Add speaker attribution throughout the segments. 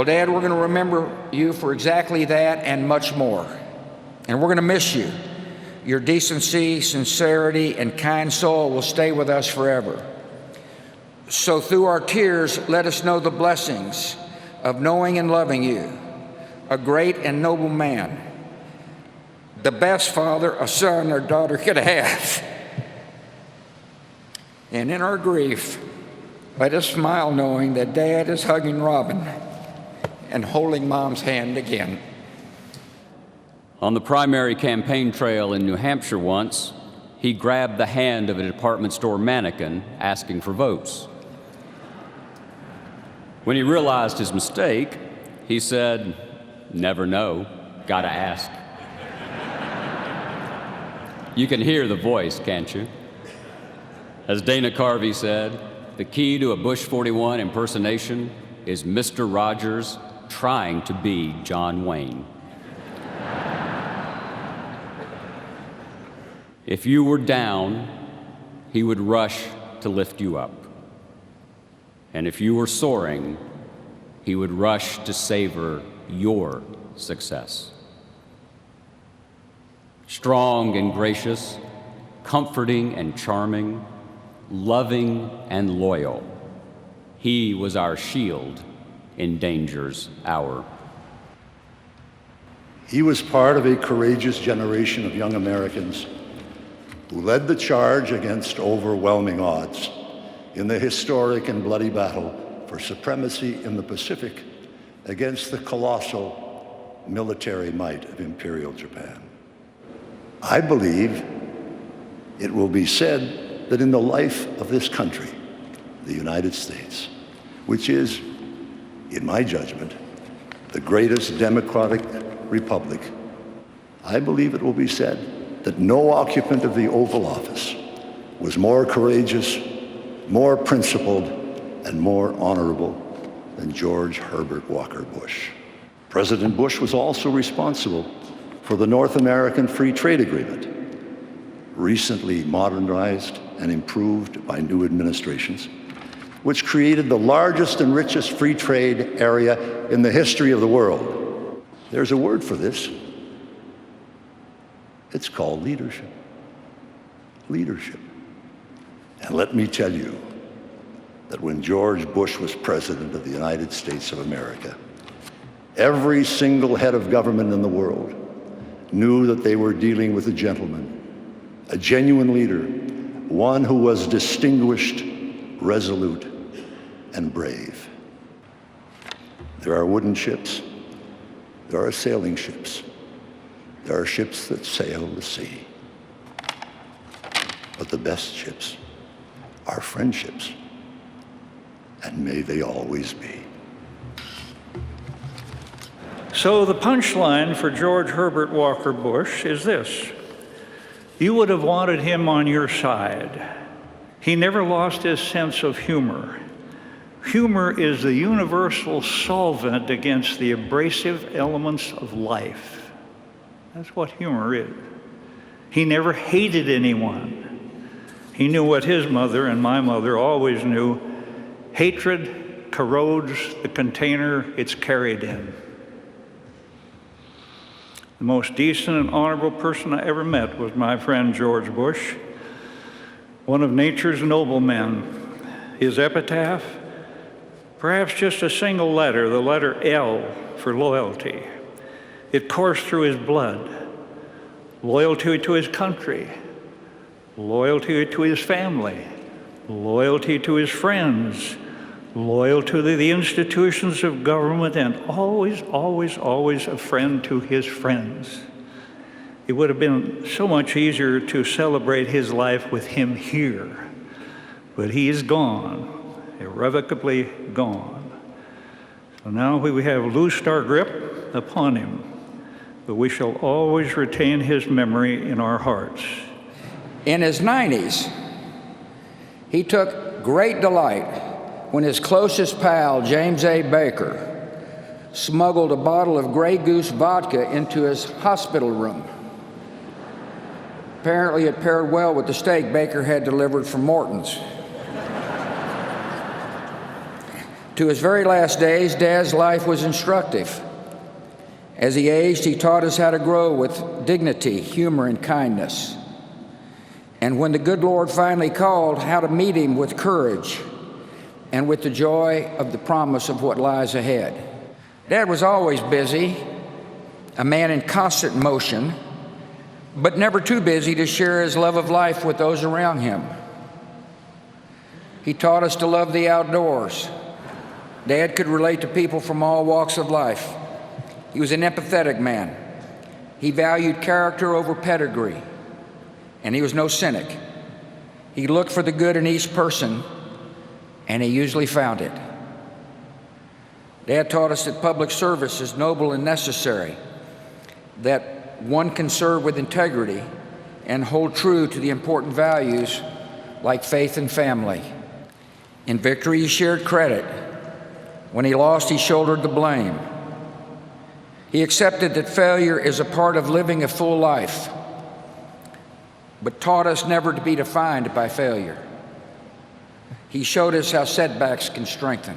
Speaker 1: Well, Dad, we're going to remember you for exactly that and much more. And we're going to miss you. Your decency, sincerity, and kind soul will stay with us forever. So through our tears, let us know the blessings of knowing and loving you, a great and noble man, the best father a son or daughter could have. And in our grief, let us smile knowing that Dad is hugging Robin and holding Mom's hand again.
Speaker 2: On the primary campaign trail in New Hampshire once, he grabbed the hand of a department store mannequin asking for votes. When he realized his mistake, he said, "Never know, gotta ask." You can hear the voice, can't you? As Dana Carvey said, the key to a Bush 41 impersonation is Mr. Rogers trying to be John Wayne. If you were down, he would rush to lift you up. And if you were soaring, he would rush to savor your success. Strong and gracious, comforting and charming, loving and loyal, he was our shield in danger's hour.
Speaker 3: He was part of a courageous generation of young Americans who led the charge against overwhelming odds in the historic and bloody battle for supremacy in the Pacific against the colossal military might of Imperial Japan. I believe it will be said that in the life of this country, the United States, which is, in my judgment, the greatest democratic republic, I believe it will be said that no occupant of the Oval Office was more courageous, more principled, and more honorable than George Herbert Walker Bush. President Bush was also responsible for the North American Free Trade Agreement, recently modernized and improved by new administrations, which created the largest and richest free trade area in the history of the world. There's a word for this. It's called leadership. Leadership. And let me tell you that when George Bush was president of the United States of America, every single head of government in the world knew that they were dealing with a gentleman, a genuine leader, one who was distinguished, resolute, and brave. There are wooden ships, there are sailing ships, there are ships that sail the sea. But the best ships are friendships, and may they always be.
Speaker 4: So the punchline for George Herbert Walker Bush is this: you would have wanted him on your side. He never lost his sense of humor. Humor is the universal solvent against the abrasive elements of life. That's what humor is. He never hated anyone. He knew what his mother and my mother always knew: hatred corrodes the container it's carried in. The most decent and honorable person I ever met was my friend George Bush, one of nature's noblemen. His epitaph, perhaps just a single letter, the letter L for loyalty. It coursed through his blood. Loyalty to his country, loyalty to his family, loyalty to his friends, loyalty to the institutions of government, and always, always, always a friend to his friends. It would have been so much easier to celebrate his life with him here, but he is gone, irrevocably gone. So now we have loosed our grip upon him, but we shall always retain his memory in our hearts.
Speaker 1: In his 90s, he took great delight when his closest pal, James A. Baker, smuggled a bottle of Grey Goose vodka into his hospital room. Apparently it paired well with the steak Baker had delivered from Morton's. To his very last days, Dad's life was instructive. As he aged, he taught us how to grow with dignity, humor, and kindness. And when the good Lord finally called, how to meet him with courage and with the joy of the promise of what lies ahead. Dad was always busy, a man in constant motion, but never too busy to share his love of life with those around him. He taught us to love the outdoors. Dad could relate to people from all walks of life. He was an empathetic man. He valued character over pedigree, and he was no cynic. He looked for the good in each person, and he usually found it. Dad taught us that public service is noble and necessary, that one can serve with integrity and hold true to the important values like faith and family. In victory, he shared credit. When he lost, he shouldered the blame. He accepted that failure is a part of living a full life, but taught us never to be defined by failure. He showed us how setbacks can strengthen.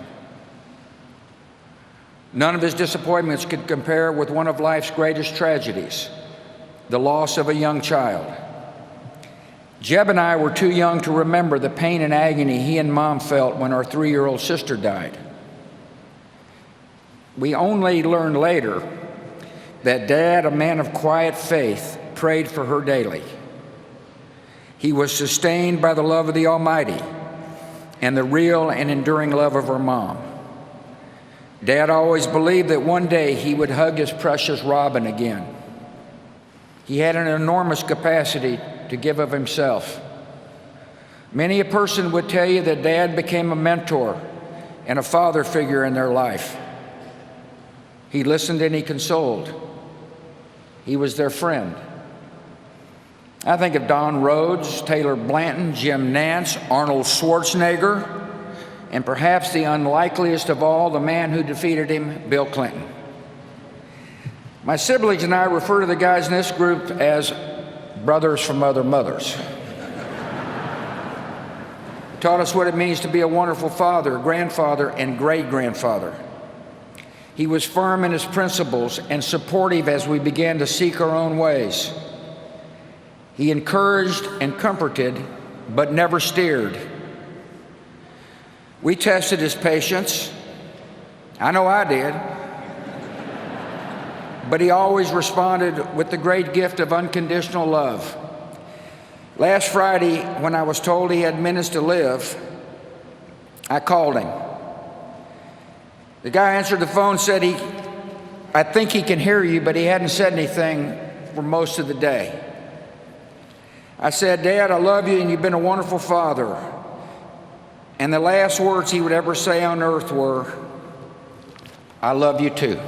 Speaker 1: None of his disappointments could compare with one of life's greatest tragedies, the loss of a young child. Jeb and I were too young to remember the pain and agony he and Mom felt when our 3-year-old sister died. We only learned later that Dad, a man of quiet faith, prayed for her daily. He was sustained by the love of the Almighty and the real and enduring love of her mom. Dad always believed that one day he would hug his precious Robin again. He had an enormous capacity to give of himself. Many a person would tell you that Dad became a mentor and a father figure in their life. He listened and he consoled. He was their friend. I think of Don Rhodes, Taylor Blanton, Jim Nance, Arnold Schwarzenegger, and perhaps the unlikeliest of all, the man who defeated him, Bill Clinton. My siblings and I refer to the guys in this group as brothers from other mothers. He taught us what it means to be a wonderful father, grandfather, and great-grandfather. He was firm in his principles and supportive as we began to seek our own ways. He encouraged and comforted, but never steered. We tested his patience. I know I did. But he always responded with the great gift of unconditional love. Last Friday, when I was told he had minutes to live, I called him. The guy answered the phone, said I think he can hear you, but he hadn't said anything for most of the day. I said, Dad, I love you and you've been a wonderful father. And the last words he would ever say on earth were, I love you too.